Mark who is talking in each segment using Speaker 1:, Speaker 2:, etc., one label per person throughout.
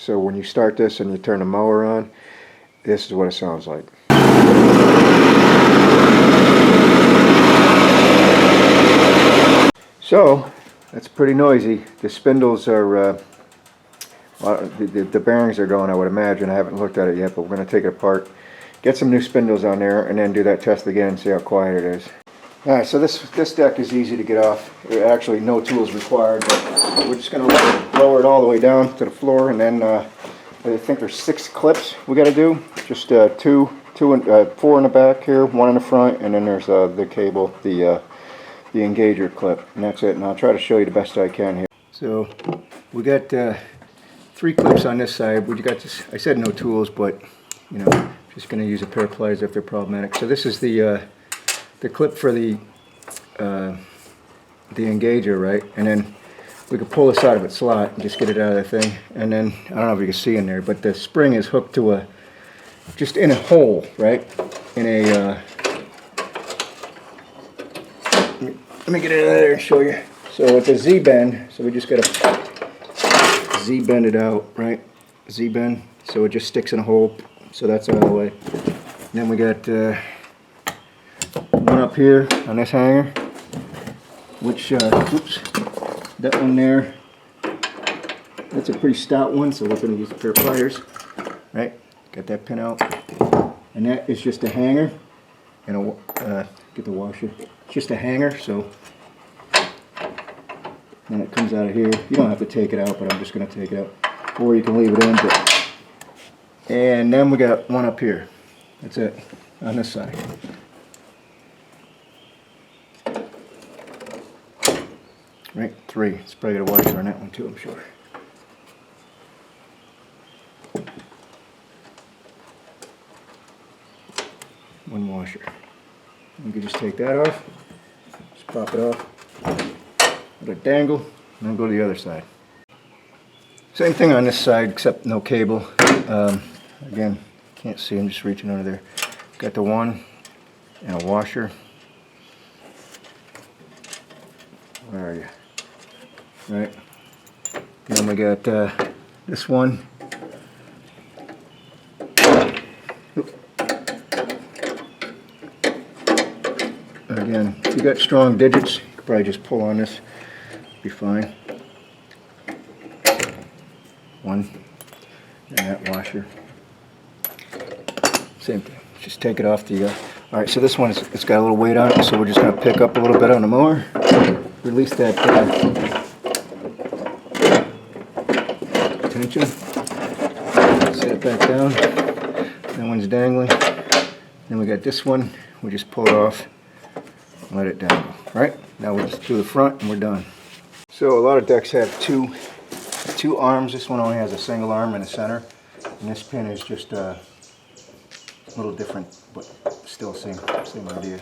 Speaker 1: So when you start this and you turn the mower on, this is what it sounds like. So that's pretty noisy. The spindles are, the bearings are going, I would imagine. I haven't looked at it yet, but we're going to take it apart, get some new spindles on there, and then do that test again and see how quiet it is. Alright, so this deck is easy to get off. Actually, no tools required, but we're just going to lower it all the way down to the floor, and then I think there's 6 clips we got to do. Just 4 in the back here, 1 in the front, and then there's the cable, the engager clip, and that's it. And I'll try to show you the best I can here. So we got 3 clips on this side. We got this. I said no tools, but you know, just going to use a pair of pliers if they're problematic. So this is the clip for the engager, right? And then we could pull this out of its slot and just get it out of the thing. And then I don't know if you can see in there, but the spring is hooked to just in a hole, right? In a let me get it out of there and show you. So it's a Z-bend, so we just got to Z-bend it out, right? Z-bend, so it just sticks in a hole, so that's out of the way. And then we got one up here on this hanger, which, oops, that one there, that's a pretty stout one, so we're going to use a pair of pliers, right? Got that pin out, and that is just a hanger, and get the washer. It's just a hanger, so then it comes out of here. You don't have to take it out, but I'm just going to take it out, or you can leave it in. But, and then we got one up here. That's it on this side. Right, 3. It's probably got a washer on that one too, I'm sure. One washer. You can just take that off, just pop it off, let it dangle, and then go to the other side. Same thing on this side, except no cable. Again, can't see, I'm just reaching under there. Got the one and a washer. Where are you? Right. Then we got this one. Again, if you got strong digits, you could probably just pull on this, be fine. One, and that washer. Same thing, just take it off the, alright, so this one, it's got a little weight on it, so we're just going to pick up a little bit on the mower, release that tension, set it back down, that one's dangling, then we got this one, we just pull it off, let it dangle. Right, now we'll just do the front and we're done. So a lot of decks have two arms. This one only has a single arm in the center, and this pin is just a little different, but still same idea.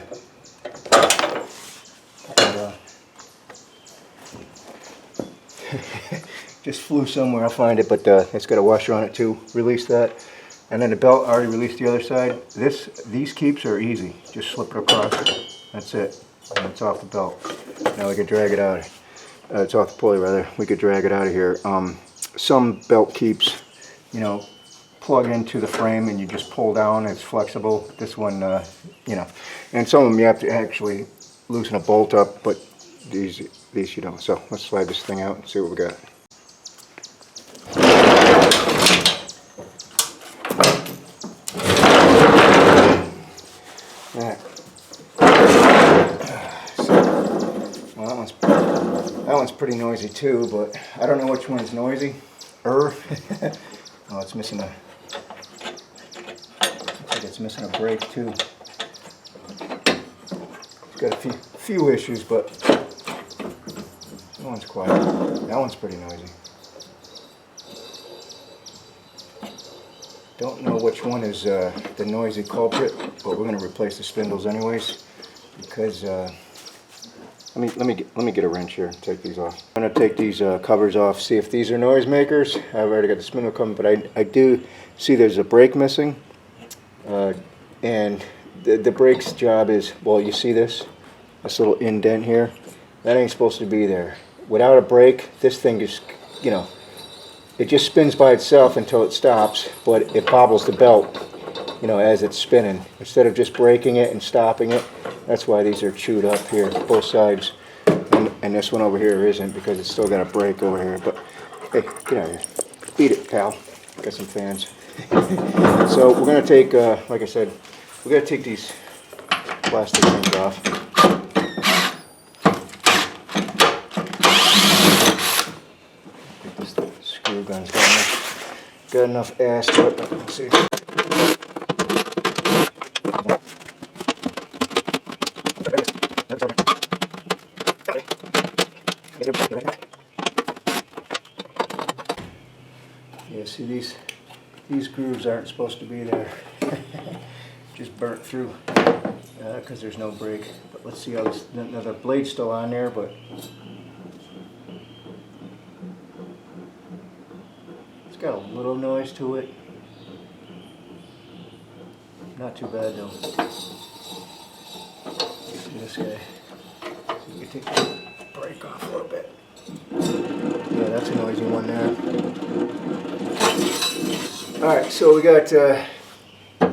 Speaker 1: And, just flew somewhere, I'll find it, but it's got a washer on it too. Release that, and then the belt, I already released the other side. These keeps are easy, just slip it across. That's it, and it's off the belt. Now we can drag it out. It's off the pulley rather. We could drag it out of here. Some belt keeps, you know, plug into the frame and you just pull down. It's flexible. This one, you know, and some of them you have to actually loosen a bolt up, but these you don't. So let's slide this thing out and see what we got. That one's pretty noisy too, but I don't know which one is noisy. Oh, it's missing a. Looks like it's missing a brake too. It's got a few issues, but that one's quiet. That one's pretty noisy. Don't know which one is the noisy culprit, but we're going to replace the spindles anyways because. Let me get a wrench here and take these off. I'm going to take these covers off, see if these are noisemakers. I've already got the spindle coming, but I do see there's a brake missing. And the brake's job is, well, you see this little indent here? That ain't supposed to be there. Without a brake, this thing just, you know, it just spins by itself until it stops, but it bobbles the belt, you know, as it's spinning. Instead of just breaking it and stopping it, that's why these are chewed up here, both sides. And this one over here isn't, because it's still got a break over here. But hey, get out of here. Beat it, pal. Got some fans. So we're going to take, like I said, we're going to take these plastic things off. This screw gun's got enough ass to it. Let's see. Yeah, see, these grooves aren't supposed to be there. Just burnt through because there's no break. But let's see how this. Now the blade's still on there, but it's got a little noise to it. Not too bad though. See this guy. So you can take the brake off a little bit. Yeah, that's a noisy one there. Alright, so we got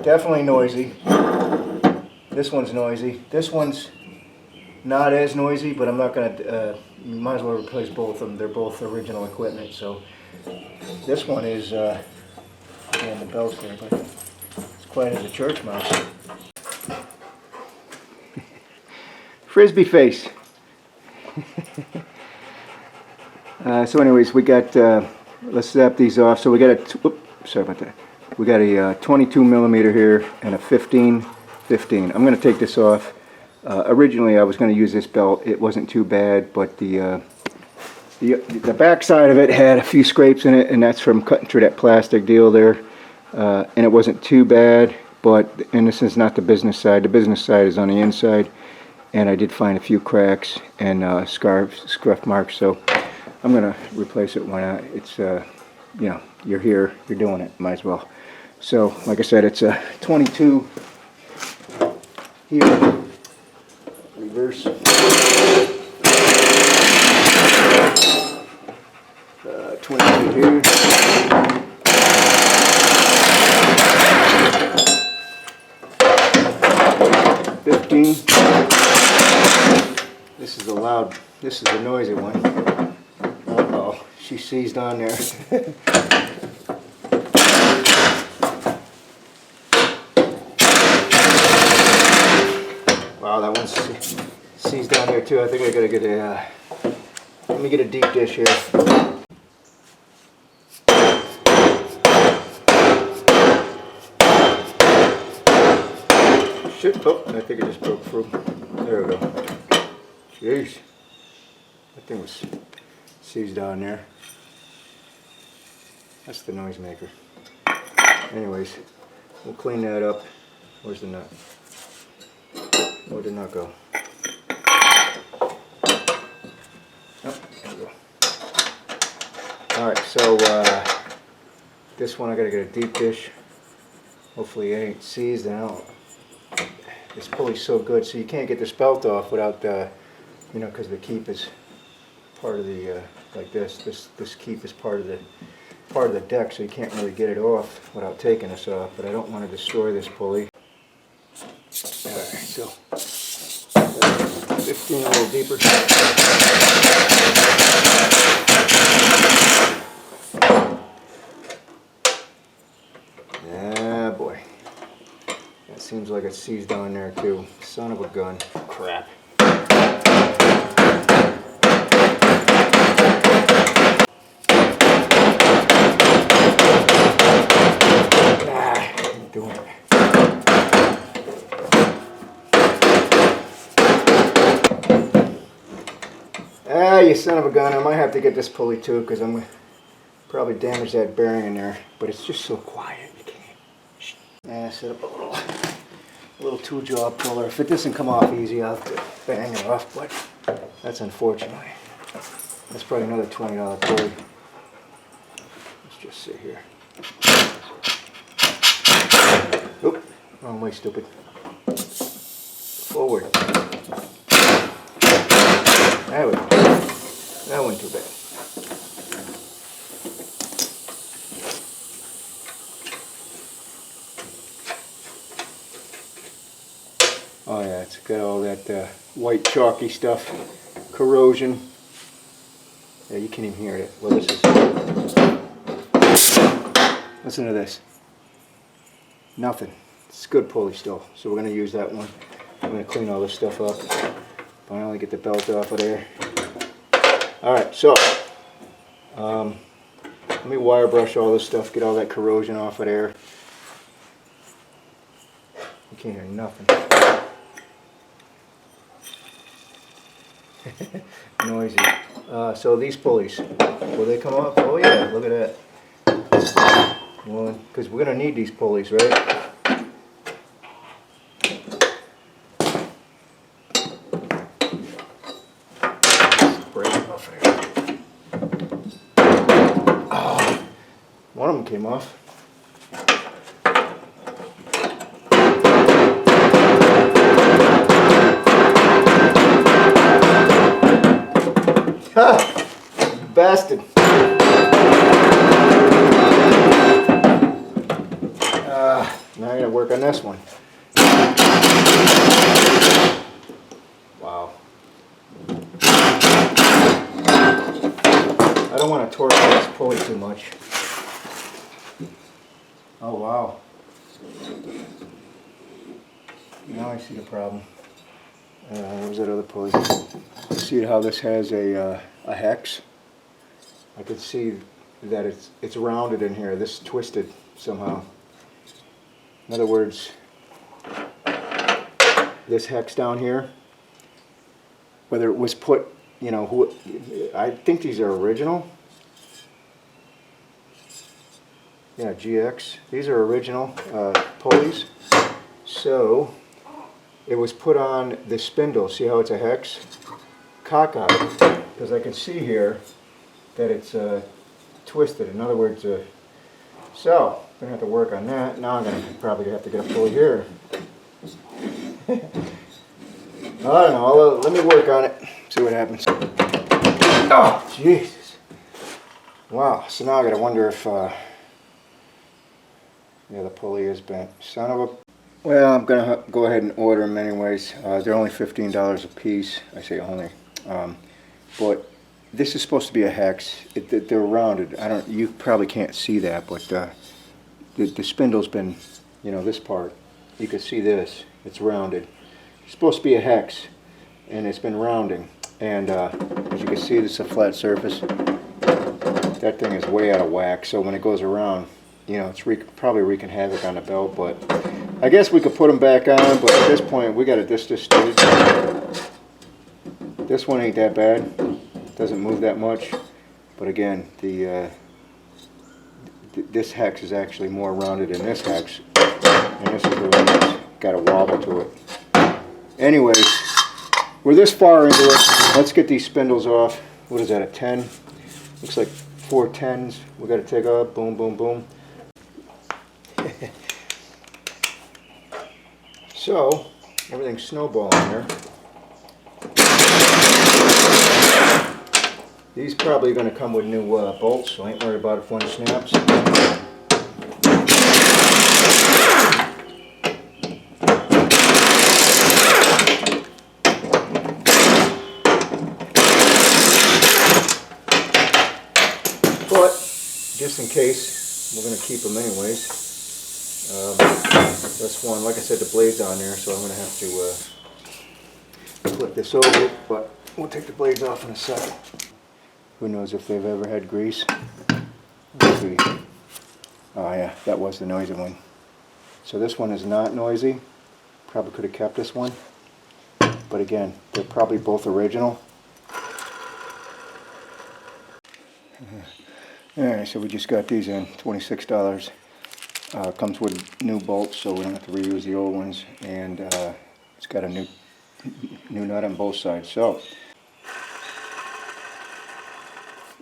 Speaker 1: definitely noisy. This one's noisy. This one's not as noisy, but I'm not going to, you might as well replace both of them. They're both original equipment. So this one is, and the belt's there, but it's quiet as a church mouse. Frisbee face. So anyways, we got, let's snap these off. So we got a, sorry about that. We got a 22 millimeter here and a 15. I'm going to take this off. Originally I was going to use this belt. It wasn't too bad, but the back side of it had a few scrapes in it, and that's from cutting through that plastic deal there. And it wasn't too bad, and this is not the business side. The business side is on the inside, and I did find a few cracks and scuff marks. So I'm going to replace it. Why not? It's you know, you're here, you're doing it, might as well. So like I said, it's a 22 here, reverse, 22 here, 15. This is a loud, this is a noisy one. Uh-oh, she seized on there. Wow, that one's seized down there too. I think I gotta get a, let me get a deep dish here. Shit, oh, I think it just broke through. There we go. Jeez. That thing was seized down there. That's the noise maker. Anyways, we'll clean that up. Where's the nut? Where did the nut go? Oh, there we go. Alright, so this one I gotta get a deep dish. Hopefully it ain't seized and this pulley's so good, so you can't get this belt off without you know, because the keep is part of the like this keep is part of the deck, so you can't really get it off without taking this off. But I don't want to destroy this pulley. Alright, so 15 a little deeper. Yeah, boy. That seems like it's seized on there too. Son of a gun. Crap. Ah, you son of a gun. I might have to get this pulley too, because I'm going to probably damage that bearing in there. But it's just so quiet. You can't. Set up a little two-jaw puller. If it doesn't come off easy, I'll have to bang it off. But that's unfortunately. That's probably another $20 pulley. Let's just sit here. Oop, wrong way, stupid. Forward. There we go. That wasn't too bad. got all that white chalky stuff, corrosion. Yeah, you can't even hear it. Well, this is. Listen to this. Nothing. It's good pulley still. So we're going to use that one. I'm going to clean all this stuff up. Finally get the belt off of there. Alright, so let me wire brush all this stuff, get all that corrosion off of there. You can't hear nothing. Noisy. So these pulleys, will they come off? Oh yeah, look at that. One, because we're going to need these pulleys, right? One of them came off. Ha! Bastard. Now I gotta work on this one. Wow. I don't want to torque this pulley too much. Oh wow. Now I see the problem. Where's that other pulley? You see how this has a hex? I can see that it's rounded in here. This is twisted somehow. In other words, this hex down here, whether it was put, you know, I think these are original. Yeah, GX. These are original pulleys. So it was put on the spindle. See how it's a hex? Cockeyed. Because I can see here that it's twisted. In other words, so I'm going to have to work on that. Now I'm going to probably have to get a pulley here. I don't know. Let me work on it. See what happens. Oh, Jesus. Wow. So now I got to wonder if... yeah, the pulley is bent. Son of a... Well, I'm going to go ahead and order them anyways. They're only $15 a piece. I say only. But this is supposed to be a hex. They're rounded. You probably can't see that, but the spindle's been, you know, this part. You can see this. It's rounded. It's supposed to be a hex, and it's been rounding. And as you can see, this is a flat surface. That thing is way out of whack, so when it goes around, you know, it's probably wreaking havoc on the belt, but I guess we could put them back on, but at this point, we got it this stage. This one ain't that bad. Doesn't move that much. But again, this hex is actually more rounded than this hex. And this is the one that's got a wobble to it. Anyways, we're this far into it. Let's get these spindles off. What is that, a 10? Looks like 4 10s. We got to take off. Boom, boom, boom. So, everything's snowballing here. These probably going to come with new bolts, so I ain't worried about if one snaps. But, just in case, we're going to keep them anyways. This one, like I said, the blade's on there, so I'm going to have to flip this over, but we'll take the blades off in a second. Who knows if they've ever had grease? Let's see. Oh yeah, that was the noisy one. So this one is not noisy. Probably could have kept this one. But again, they're probably both original. Alright, so we just got these in, $26. Comes with new bolts, so we don't have to reuse the old ones. And it's got a new nut on both sides. So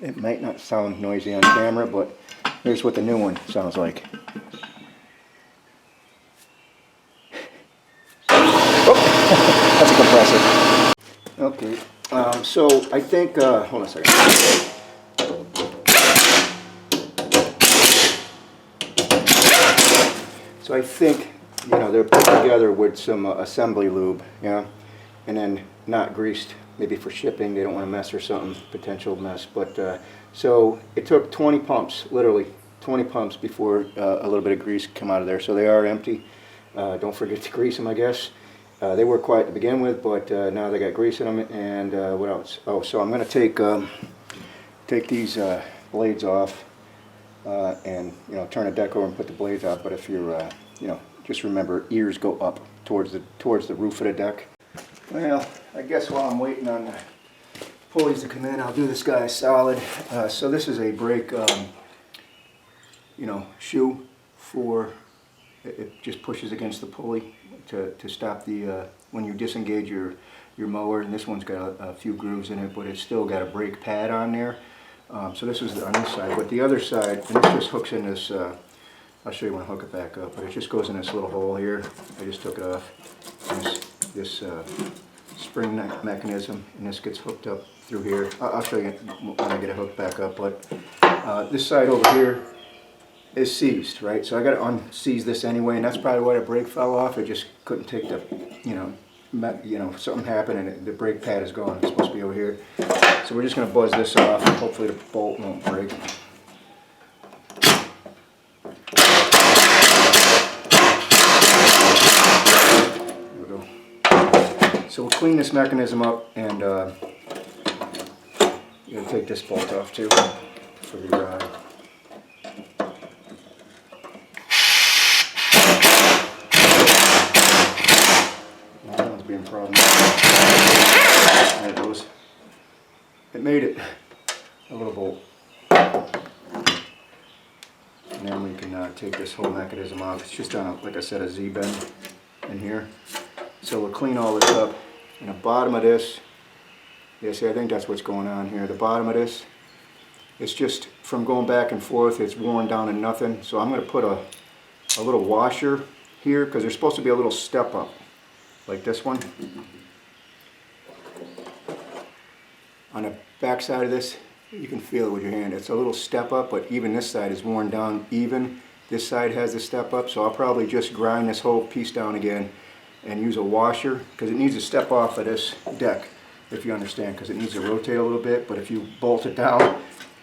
Speaker 1: it might not sound noisy on camera, but here's what the new one sounds like. Oh, that's a compressor. Okay, so I think, hold on a second. So I think you know, they're put together with some assembly lube, yeah, and then not greased, maybe for shipping. They don't want to mess or something, potential mess. But so it took 20 pumps, literally 20 pumps before a little bit of grease come out of there. So they are empty. Don't forget to grease them, I guess. They were quiet to begin with, but now they got grease in them. And what else? Oh, so I'm going to take these blades off and, you know, turn the deck over and put the blades out. But if you're, you know, just remember, ears go up towards the roof of the deck. Well, I guess while I'm waiting on the pulleys to come in, I'll do this guy solid. So this is a brake, you know, shoe for, it just pushes against the pulley to stop the, when you disengage your mower. And this one's got a few grooves in it, but it's still got a brake pad on there. So this is on this side, but the other side, and this just hooks in this, I'll show you when I hook it back up, but it just goes in this little hole here. I just took it off. This spring mechanism, and this gets hooked up through here. I'll show you when I get it hooked back up, but this side over here is seized, right? So I got to unseize this anyway, and that's probably why the brake fell off. It just couldn't take the, you know, something happened and the brake pad is gone. It's supposed to be over here. So we're just going to buzz this off. Hopefully the bolt won't break. So we'll clean this mechanism up, and you're going to take this bolt off too for the that one's being a problem. There it goes. It made it. A little bolt. And then we can take this whole mechanism off. It's just on, like I said, a Z-bend in here. So we'll clean all this up. And the bottom of this, yeah, see, I think that's what's going on here. The bottom of this, it's just from going back and forth, it's worn down to nothing. So I'm going to put a little washer here, because there's supposed to be a little step up, like this one. On the back side of this, you can feel it with your hand. It's a little step up, but even this side is worn down even. This side has the step up, so I'll probably just grind this whole piece down again and use a washer, because it needs to step off of this deck, if you understand, because it needs to rotate a little bit. But if you bolt it down,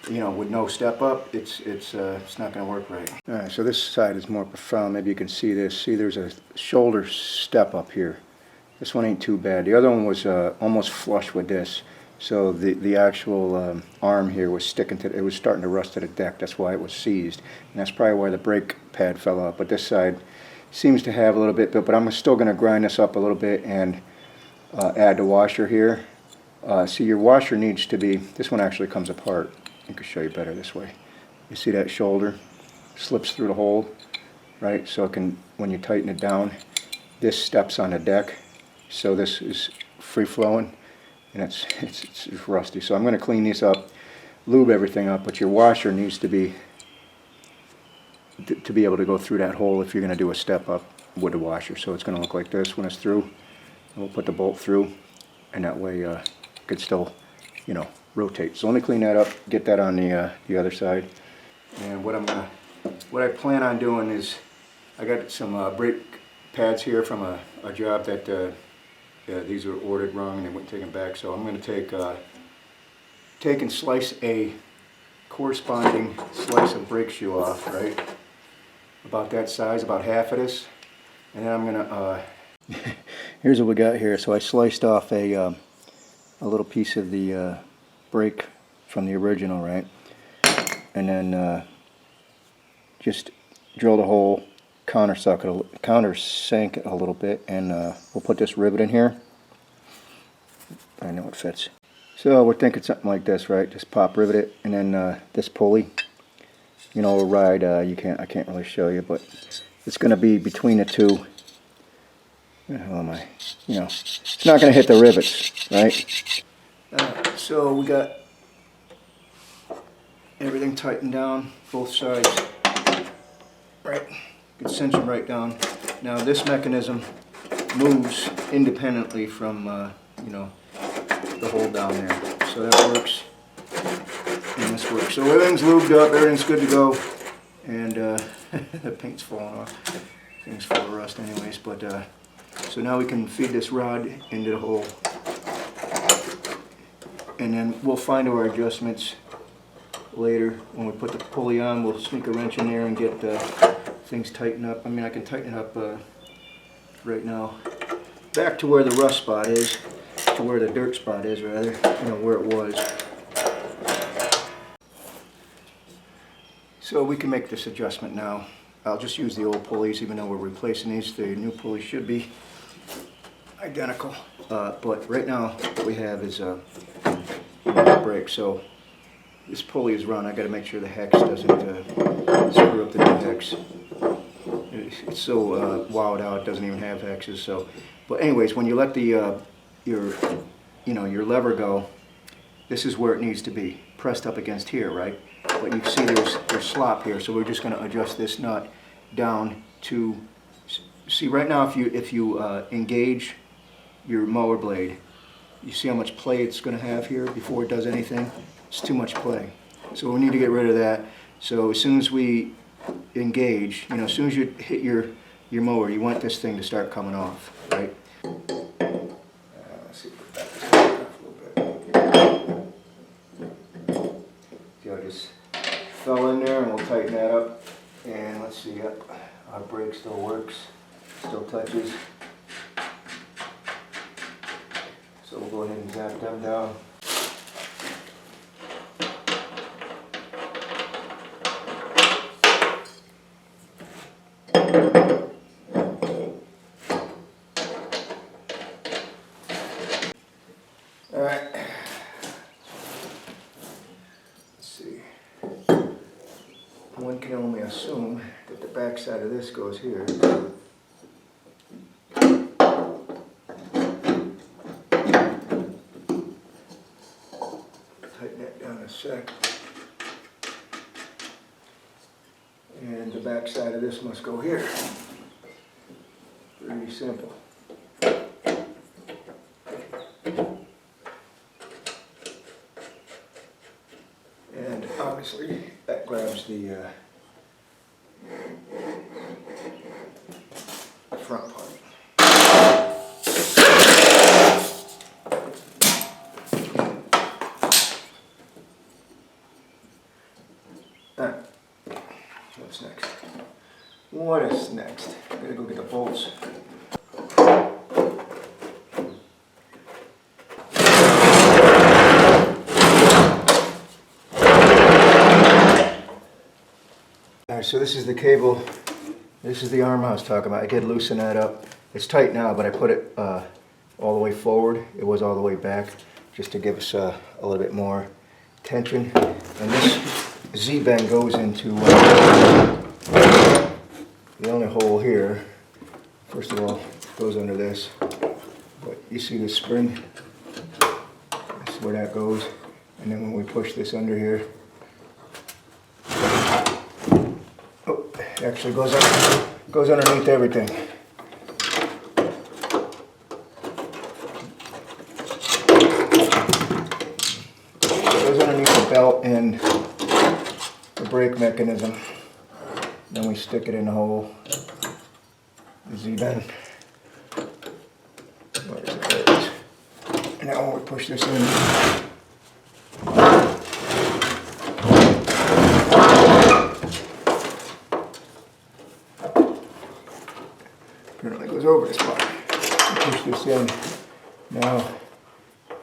Speaker 1: you know, with no step up, it's not going to work right. All right, so this side is more profound. Maybe you can see this. See, there's a shoulder step up here. This one ain't too bad. The other one was almost flush with this. So the actual arm here was sticking to, it was starting to rust to the deck. That's why it was seized, and that's probably why the brake pad fell off. But this side seems to have a little bit, but I'm still going to grind this up a little bit and add the washer here. See, your washer needs to be, this one actually comes apart. I can show you better this way. You see that shoulder slips through the hole, right? So it can, when you tighten it down, this steps on the deck. So this is free flowing, and it's rusty. So I'm going to clean these up, lube everything up, but your washer needs to be able to go through that hole if you're going to do a step up with the washer. So it's going to look like this when it's through. And we'll put the bolt through, and that way it could still, you know, rotate. So let me clean that up, get that on the other side. And what I plan on doing is, I got some brake pads here from a job that these were ordered wrong and they wouldn't take them back. So I'm going to take and slice a corresponding slice of brake shoe off, right? About that size, about half of this, and then I'm gonna. Here's what we got here. So I sliced off a little piece of the brake from the original, right? And then just drilled a hole, countersunk it a little bit, and we'll put this rivet in here. I know it fits. So we're thinking something like this, right? Just pop rivet it, and then this pulley. You know, a ride, I can't really show you, but it's going to be between the two. Where the hell am I? You know, it's not going to hit the rivets, right? So we got everything tightened down, both sides, right? You can cinch them right down. Now this mechanism moves independently from, you know, the hole down there. So that works. And this works. So everything's lubed up, everything's good to go, and the paint's falling off. Thing's full of rust anyways, but so now we can feed this rod into the hole. And then we'll find our adjustments later. When we put the pulley on, we'll sneak a wrench in there and get things tightened up. I mean, I can tighten it up right now. Back to where the rust spot is, to where the dirt spot is rather, where it was. So we can make this adjustment now. I'll just use the old pulleys, even though we're replacing these. The new pulleys should be identical. But right now, what we have is a brake. So this pulley is run. I got to make sure the hex doesn't screw up the new hex. It's so wowed out, it doesn't even have hexes. So, but anyways, when you let the your lever go, this is where it needs to be, pressed up against here, right? But you see there's slop here, so we're just going to adjust this nut down to, see right now if you engage your mower blade, you see how much play it's going to have here before it does anything? It's too much play. So we need to get rid of that. So as soon as we engage, as soon as you hit your mower, you want this thing to start coming off, right? Let's see, put that off a little bit. See how it just fell in there, and we'll tighten that up. And let's see, yep, our brake still works, still touches. So we'll go ahead and zap them down. Alright, let's see. One can only assume that the back side of this goes here. Tighten that down a sec. And the back side of this must go here. Pretty simple. And obviously that grabs the front part. What's next? What is next? I gotta go get the bolts. Alright, so this is the cable. This is the arm I was talking about. I did loosen that up. It's tight now, but I put it all the way forward. It was all the way back, just to give us a little bit more tension. And this Z-bend goes into the only hole here. First of all, it goes under this. But you see the spring? That's where that goes. And then when we push this under here, oh, it actually goes underneath everything. It goes underneath the belt and the brake mechanism. Then we stick it in the hole. The Z-bend. Where is it? There it is. And now when we push this in, apparently goes over this part. Push this in. Now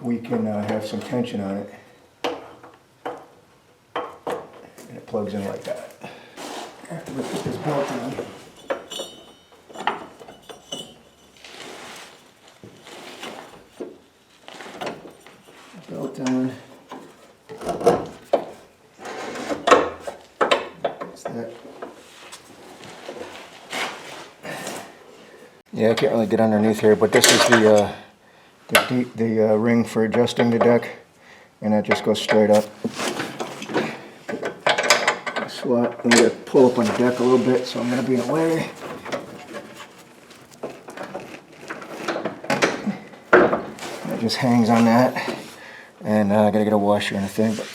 Speaker 1: we can have some tension on it. And it plugs in like that. After we put this belt on, belt on. That's that. Yeah, I can't really get underneath here, but this is the ring for adjusting the deck, and that just goes straight up. Slot. I'm going to pull up on the deck a little bit, so I'm going to be in the way. It just hangs on that, and I got to get a washer and a thing. But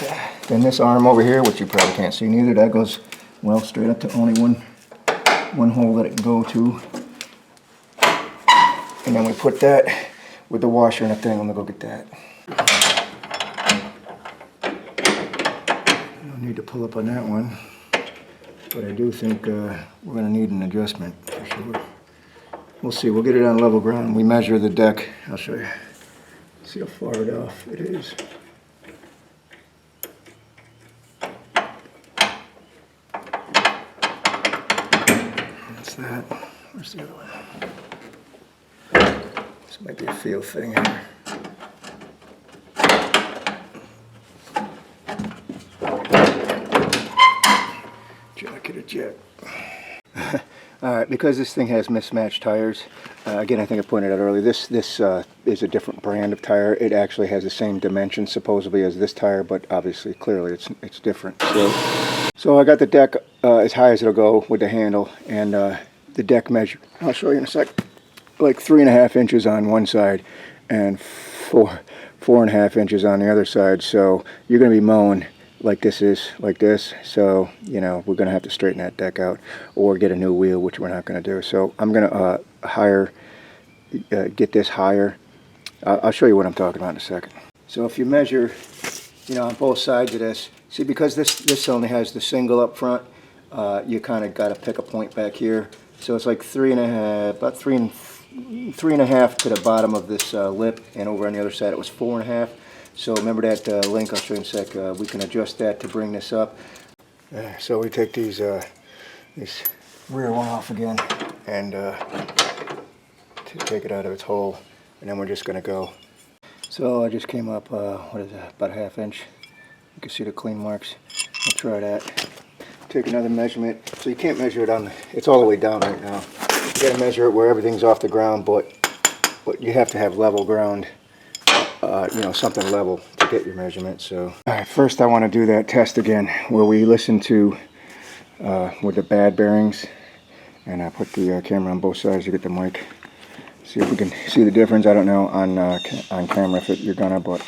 Speaker 1: then this arm over here, which you probably can't see neither, that goes well straight up to only one one hole that it can go to. And then we put that with the washer and a thing. I'm gonna go get that. No need to pull up on that one, but I do think we're gonna need an adjustment for sure. We'll see. We'll get it on level ground. We measure the deck. I'll show you. See how far it off it is. That's that. Where's the other one? This might be a feel thing here. Jacket of jet. Alright, because this thing has mismatched tires, again, I think I pointed out earlier, this is a different brand of tire. It actually has the same dimensions supposedly as this tire, but obviously, clearly, it's different. So I got the deck as high as it'll go with the handle, and the deck measure, I'll show you in a sec, like 3.5 inches on one side and 4.5 inches on the other side. So you're going to be mowing like this is, like this. So, you know, we're going to have to straighten that deck out or get a new wheel, which we're not going to do. So I'm going to get this higher. I'll show you what I'm talking about in a second. So if you measure, you know, on both sides of this, see, because this only has the single up front, you kind of got to pick a point back here. So it's like 3.5, about 3.5 to the bottom of this lip, and over on the other side it was 4.5. So remember that link, I'll show you in a sec. We can adjust that to bring this up. So we take these rear one off again and to take it out of its hole, and then we're just going to go. So I just came up, what is that, about a 1/2 inch. You can see the clean marks. I'll try that. Take another measurement. So you can't measure it on, it's all the way down right now. You got to measure it where everything's off the ground, but you have to have level ground, you know, something level to get your measurement. So, all right, first I want to do that test again where we listen to with the bad bearings, and I put the camera on both sides to get the mic. See if we can see the difference. I don't know on camera if you're gonna, but.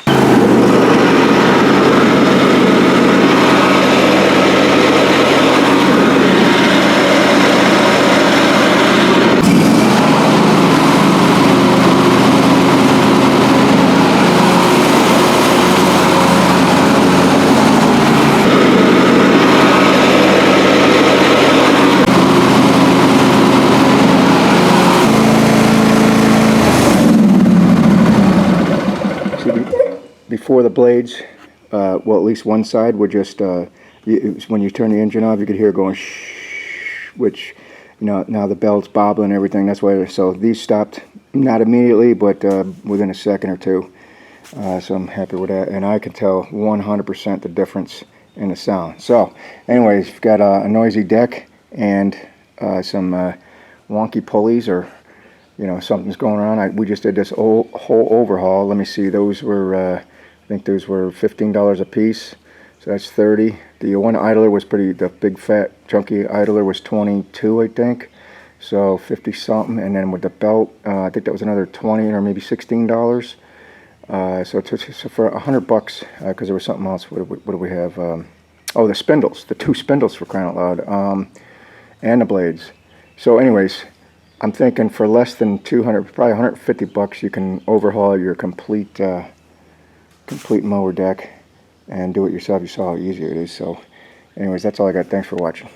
Speaker 1: Before the blades, well, at least one side would just, when you turn the engine off, you could hear it going shh, which, you know, now the belt's bobbling and everything. That's why, so these stopped, not immediately, but within a second or two. So I'm happy with that, and I can tell 100% the difference in the sound. So, anyways, you've got a noisy deck and some wonky pulleys, or you know, something's going on. We just did this whole overhaul. Let me see, those were, I think those were $15 a piece, so that's 30. The one idler was the big fat chunky idler was 22, I think, so 50 something, and then with the belt, I think that was another 20 or maybe $16. So for $100, because there was something else. What do we have? Oh, the spindles, the 2 spindles, for crying out loud, and the blades. So anyways, I'm thinking for less than 200, probably $150, you can overhaul your complete mower deck and do it yourself. You saw how easy it is. So anyways, that's all I got. Thanks for watching.